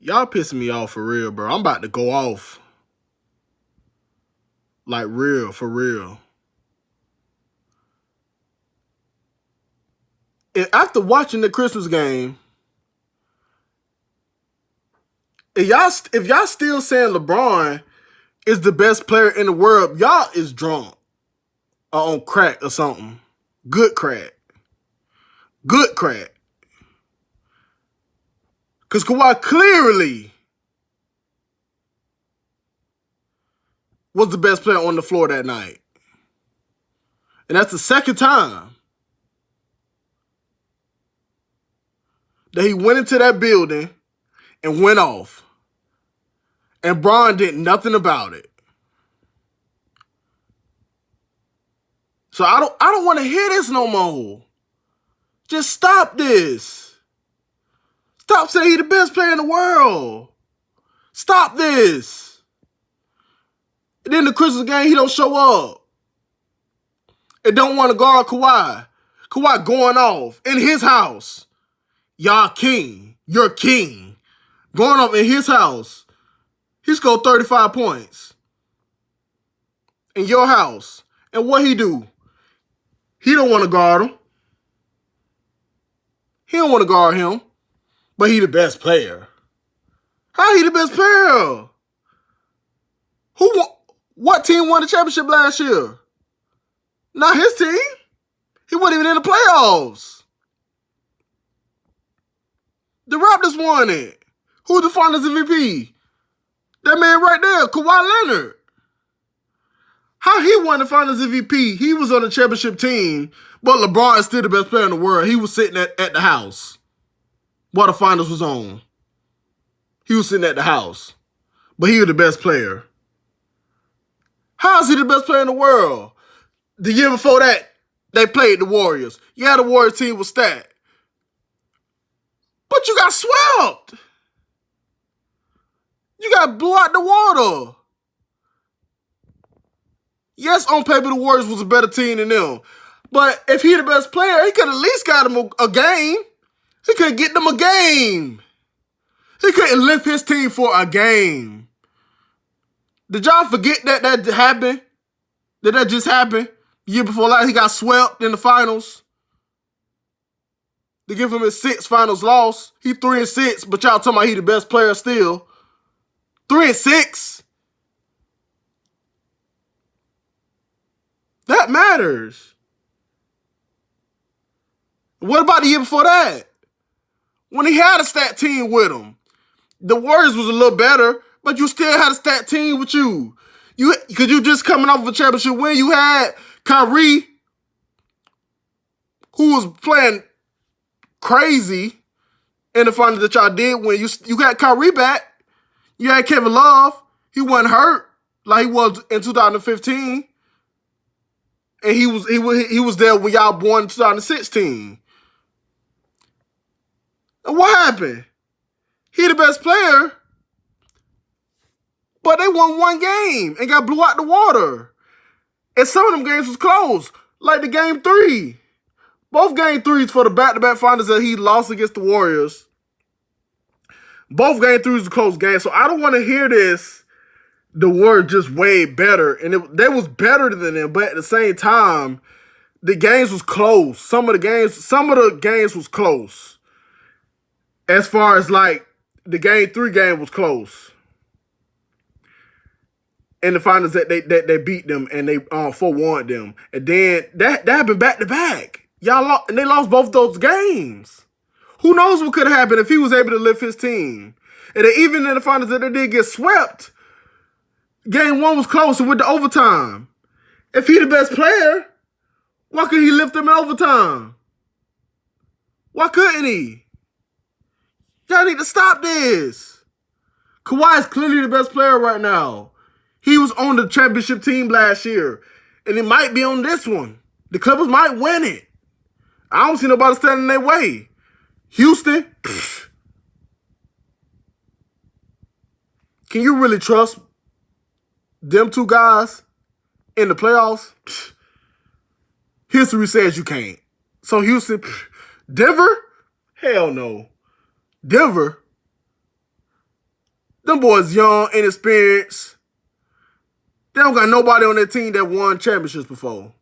Y'all pissing me off for real, bro. I'm about to go off. Like real, for real. And after watching the Christmas game, if y'all still saying LeBron is the best player in the world, y'all is drunk or on crack or something. Good crack. Good crack. Because Kawhi clearly was the best player on the floor that night. And that's the second time that he went into that building and went off. And Bron did nothing about it. So I don't want to hear this no more. Just stop this. Stop saying he's the best player in the world. Stop this. And then the Christmas game, he don't show up. And don't want to guard Kawhi. Kawhi going off in his house. Y'all king. You're king. Going off in his house. He scored 35 points. In your house. And what he do? He don't want to guard him. He don't want to guard him. But he the best player. How he the best player? What team won the championship last year? Not his team. He wasn't even in the playoffs. The Raptors won it. Who's the Finals MVP? That man right there, Kawhi Leonard. How he won the Finals MVP? He was on the championship team, but LeBron is still the best player in the world. He was sitting at the house while the finals was on. He was sitting at the house, but he was the best player. How is he the best player in the world? The year before that, they played the Warriors. Yeah, the Warriors team was stacked. But you got swept. You got blew out the water. Yes, on paper, the Warriors was a better team than them. But if he the best player, he could at least got him a game. He could get them a game. He couldn't lift his team for a game. Did y'all forget that happened? Did that just happen? The year before last, he got swept in the finals. They give him his 6th finals loss. He 3-6, but y'all talking about he the best player still. 3-6. That matters. What about the year before that? When he had a stat team with him. The Warriors was a little better, but you still had a stat team with you. Because you just coming off of a championship win. You had Kyrie, who was playing crazy in the finals that y'all did win. You got Kyrie back. You had Kevin Love. He wasn't hurt like he was in 2015. And he was there when y'all won in 2016. And what happened? He the best player, but they won one game and got blew out the water. And some of them games was close, like the game 3. Both game 3s for the back-to-back finals that he lost against the Warriors. Both game 3s was close games, so I don't want to hear this. The Warriors just way better, and they was better than them, but at the same time, the games was close. Some of the games was close. As far as like the game 3 game was close. In the finals that they beat them and they forewarned them. And then that happened back to back. Y'all lost, and they lost both those games. Who knows what could have happened if he was able to lift his team. And then even in the finals that they did get swept, game 1 was close with the overtime. If he the best player, why couldn't he lift them in overtime? Why couldn't he? Y'all need to stop this. Kawhi is clearly the best player right now. He was on the championship team last year. And he might be on this one. The Clippers might win it. I don't see nobody standing in their way. Houston, pfft. Can you really trust them 2 guys in the playoffs? Pfft. History says you can't. So Houston, pfft. Denver? Hell no. Denver? Them boys young, inexperienced. They don't got nobody on their team that won championships before.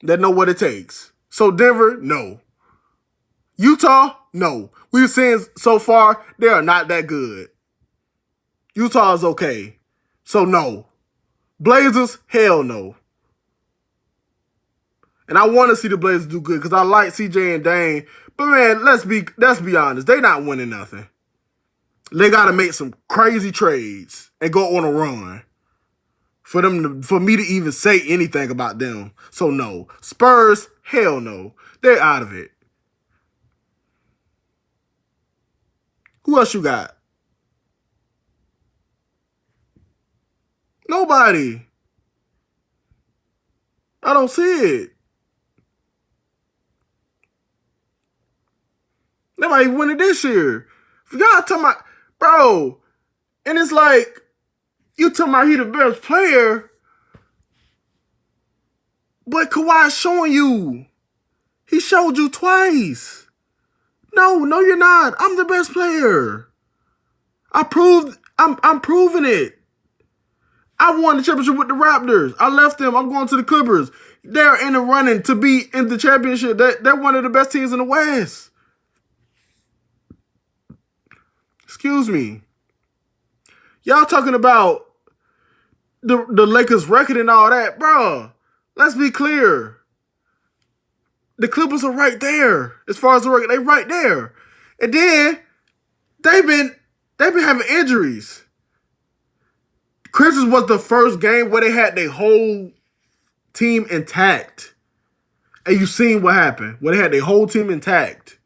That know what it takes. So Denver, no. Utah, no. We've seen so far, they are not that good. Utah is okay. So no. Blazers, hell no. And I want to see the Blazers do good because I like CJ and Dame. But man, let's be honest. They not winning nothing. They got to make some crazy trades and go on a run for me to even say anything about them. So no. Spurs, hell no. They're out of it. Who else you got? Nobody. I don't see it. Nobody winning this year. Y'all talking about, bro, and it's like, you talking about he the best player, but Kawhi's showing you. He showed you twice. No, you're not. I'm the best player. I'm proving it. I won the championship with the Raptors. I left them. I'm going to the Clippers. They're in the running to be in the championship. They're one of the best teams in the West. Excuse me. Y'all talking about the Lakers record and all that, bro. Let's be clear. The Clippers are right there as far as the record. They right there, and then they've been having injuries. Christmas was the first game where they had their whole team intact, and you seen what happened where they had their whole team intact.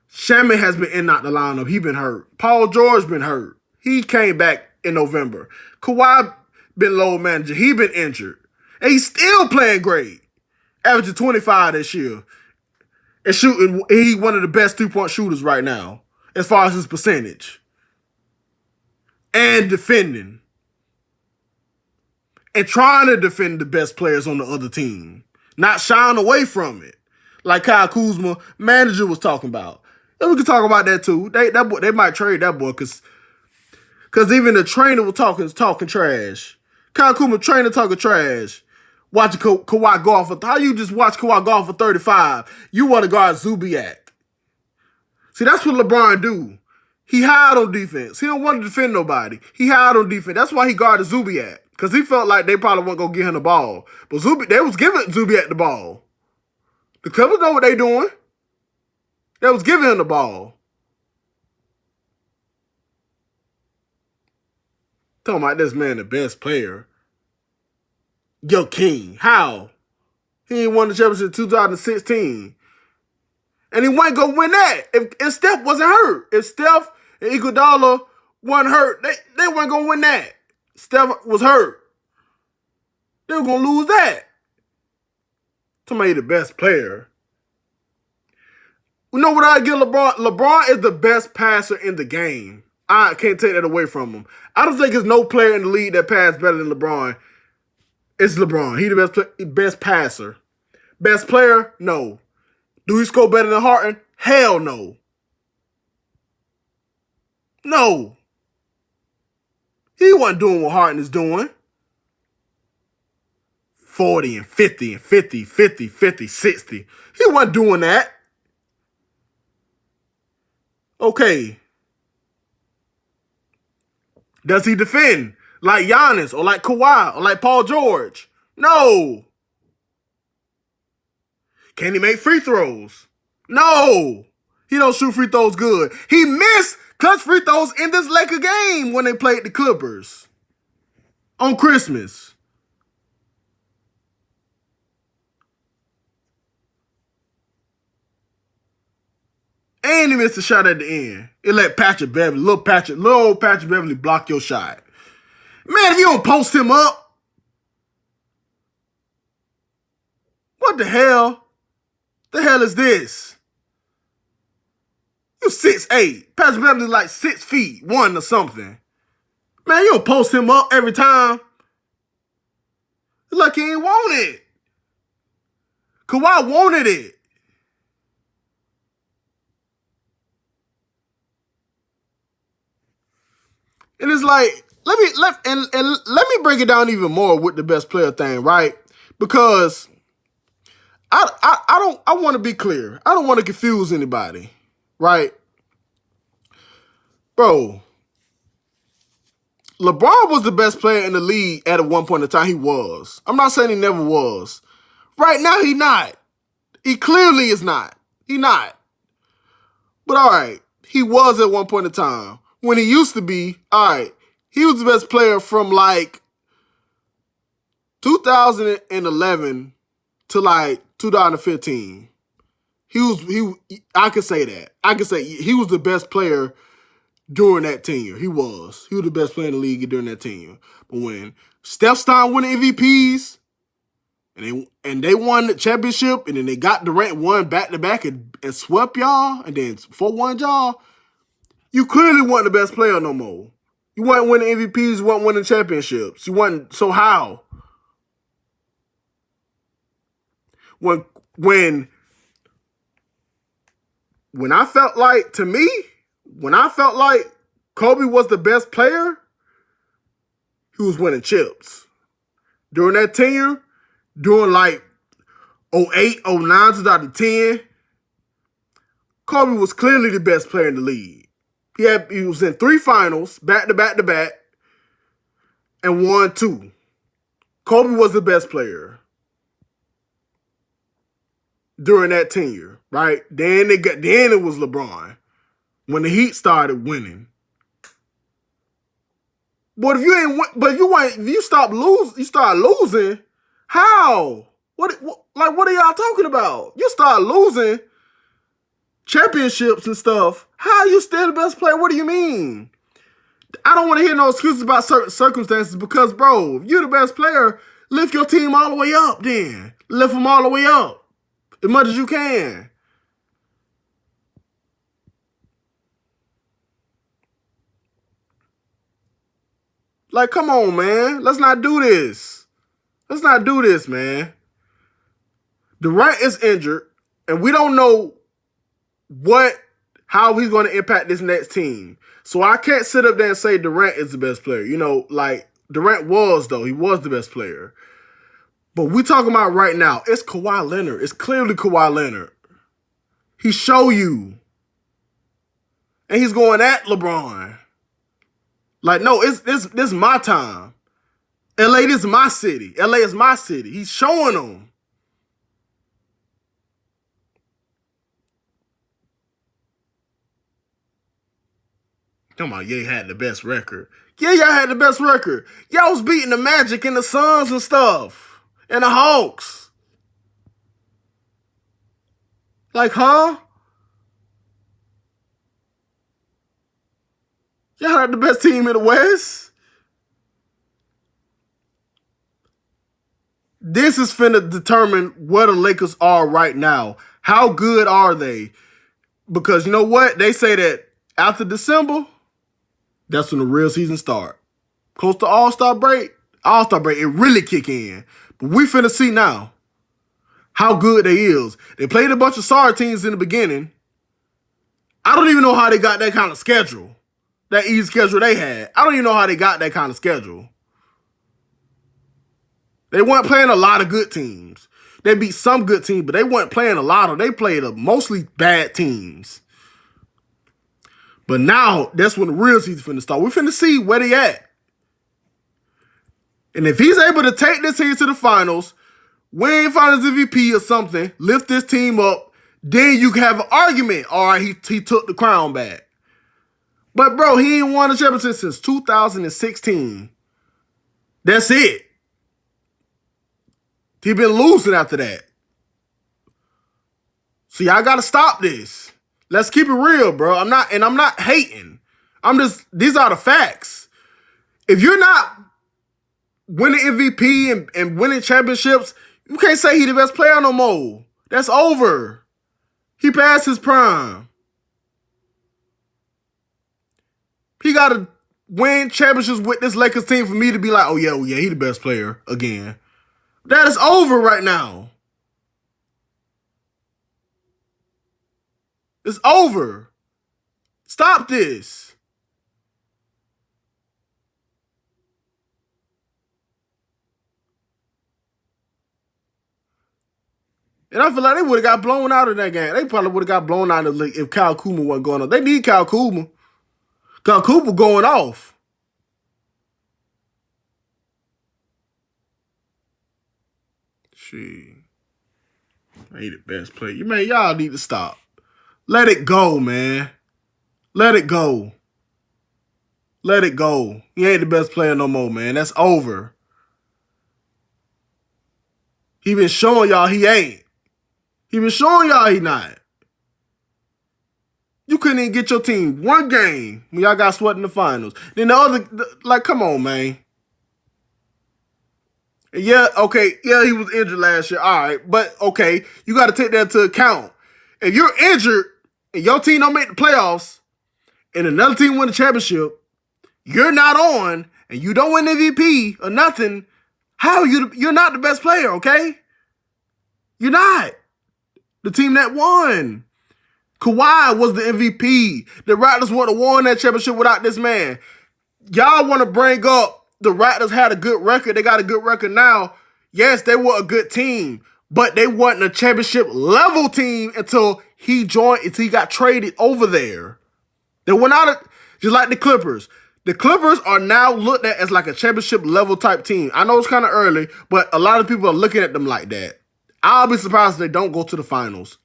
Shaman has been in out the lineup. He been hurt. Paul George been hurt. He came back in November. Kawhi been low manager. He been injured. And he's still playing great. Averaging 25 this year. And shooting, he's one of the best 3-point shooters right now. As far as his percentage. And defending. And trying to defend the best players on the other team. Not shying away from it. Like Kyle Kuzma, manager, was talking about. And we can talk about that too. They might trade that boy because even the trainer was talking trash. Kyle Kuzma trainer talking trash. Watching Kawhi go off. How you just watch Kawhi go off for 35? You want to guard Zubac. See, that's what LeBron do. He hide on defense. He don't want to defend nobody. He hide on defense. That's why he guarded Zubac. Because he felt like they probably weren't going to give him the ball. But they was giving Zubac the ball. The Clippers know what they doing. They was giving him the ball. Talking about this man the best player. Yo, King. How? He ain't won the championship in 2016. And he wasn't going to win that if Steph wasn't hurt. If Steph and Iguodala weren't hurt, they weren't going to win that. Steph was hurt. They were going to lose that. Somebody the best player. You know what I give LeBron? LeBron is the best passer in the game. I can't take that away from him. I don't think there's no player in the league that passes better than LeBron. It's LeBron. He's the best passer. Best player? No. Do he score better than Harden? Hell no. No. He wasn't doing what Harden is doing. 40 and 50 and 50, 50, 50, 60. He wasn't doing that. Okay. Does he defend like Giannis or like Kawhi or like Paul George? No. Can he make free throws? No. He don't shoot free throws good. He missed clutch free throws in this Laker game when they played the Clippers on Christmas. And he missed a shot at the end. It let little old Patrick Beverly block your shot. Man, if you don't post him up, what the hell? The hell is this? You 6'8". Patrick Beverly like 6 feet, 1 or something. Man, you don't post him up every time. Look, he ain't want it. Kawhi wanted it. And it's like, let me break it down even more with the best player thing, right? Because I want to be clear. I don't want to confuse anybody, right? Bro, LeBron was the best player in the league at one point in time. He was. I'm not saying he never was. Right now, he not. He clearly is not. He not. But all right, he was at one point in time. When he used to be, all right, he was the best player from like 2011 to like 2015. I could say that. I could say he was the best player during that tenure. He was. He was the best player in the league during that tenure. But when Steph started winning MVPs and they won the championship and then they got Durant won back-to-back and swept y'all and then 4-1 y'all, you clearly weren't the best player no more. You weren't winning MVPs, you weren't winning championships. You weren't. So how? When I felt like, to me, when I felt like Kobe was the best player, he was winning chips. During that tenure, during like 08, 09, 2010, Kobe was clearly the best player in the league. He was in 3 finals, back to back to back, and won 2. Kobe was the best player during that tenure, right? Then it was LeBron when the Heat started winning. But if you start losing, how? What are y'all talking about? You start losing championships and stuff. How are you still the best player? What do you mean? I don't want to hear no excuses about certain circumstances because, bro, if you're the best player, lift your team all the way up then. Lift them all the way up as much as you can. Like, come on, man. Let's not do this. Let's not do this, man. Durant is injured, and we don't know how he's going to impact this next team. So I can't sit up there and say Durant is the best player. You know, like Durant was, though. He was the best player. But we talking about right now, it's Kawhi Leonard. It's clearly Kawhi Leonard. He show you. And he's going at LeBron. Like, no, this my time. LA, this is my city. LA is my city. He's showing them. Come on, y'all had the best record. Yeah, y'all had the best record. Y'all was beating the Magic and the Suns and stuff. And the Hawks. Like, huh? Y'all had the best team in the West. This is finna determine where the Lakers are right now. How good are they? Because you know what? They say that after December, that's when the real season start. Close to All-Star break, it really kick in. But we finna see now how good they is. They played a bunch of sorry teams in the beginning. I don't even know how they got that kind of schedule. That easy schedule they had. I don't even know how they got that kind of schedule. They weren't playing a lot of good teams. They beat some good teams, but they weren't playing a lot of. They played mostly bad teams. But now, that's when the real season finna start. We're finna see where they at. And if he's able to take this team to the finals, win finals MVP or something, lift this team up, then you can have an argument. All right, he took the crown back. But, bro, he ain't won a championship since 2016. That's it. He been losing after that. So y'all gotta stop this. Let's keep it real, bro. I'm not hating. These are the facts. If you're not winning MVP and winning championships, you can't say he the best player no more. That's over. He passed his prime. He gotta win championships with this Lakers team for me to be like, oh yeah, he the best player again. That is over right now. It's over. Stop this. And I feel like they would have got blown out in that game. They probably would have got blown out if Kyle Kuzma wasn't going on. They need Kyle Kuzma. Kyle Kuzma going off. Shit. He the best player. Man, y'all need to stop. Let it go, man. Let it go. Let it go. He ain't the best player no more, man. That's over. He been showing y'all he ain't. He been showing y'all he not. You couldn't even get your team one game when y'all got swept in the finals. Then the other, like, come on, man. Yeah, okay. Yeah, he was injured last year. All right. But, okay, you got to take that into account. If you're injured and your team don't make the playoffs and another team win the championship, you're not on and you don't win MVP or nothing, how are you're not the best player, okay? You're not. The team that won. Kawhi was the MVP. The Raptors would have won that championship without this man. Y'all want to bring up the Raptors had a good record. They got a good record now. Yes, they were a good team, but they wasn't a championship level team until he got traded over there. They were not just like the Clippers. The Clippers are now looked at as like a championship level type team. I know it's kind of early, but a lot of people are looking at them like that. I'll be surprised if they don't go to the finals.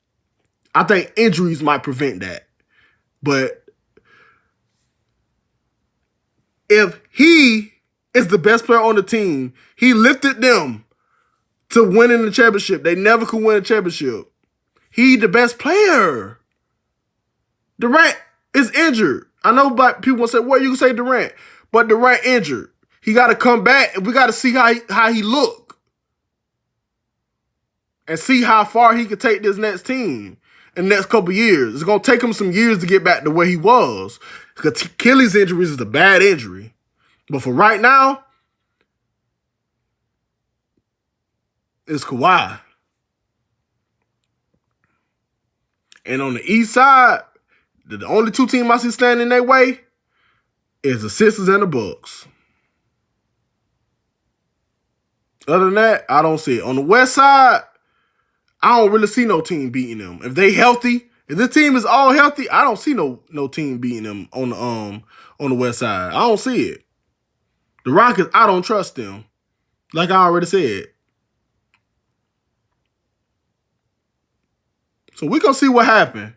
I think injuries might prevent that. But if he is the best player on the team, he lifted them to winning the championship. They never could win a championship. He the best player. Durant is injured. I know people will say, well, you can say Durant. But Durant injured. He got to come back, and we got to see how he look. And see how far he could take this next team in the next couple years. It's going to take him some years to get back to where he was. Because Achilles injuries is a bad injury. But for right now, it's Kawhi. And on the East side, the only two teams I see standing in their way is the Sixers and the Bucks. Other than that, I don't see it. On the West side, I don't really see no team beating them. If they healthy, if this team is all healthy, I don't see no team beating them on the West side. I don't see it. The Rockets, I don't trust them. Like I already said. So we're going to see what happens.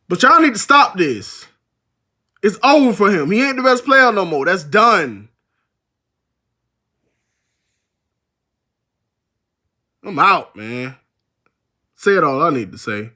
But y'all need to stop this. It's over for him. He ain't the best player no more. That's done. I'm out, man. Said all I need to say.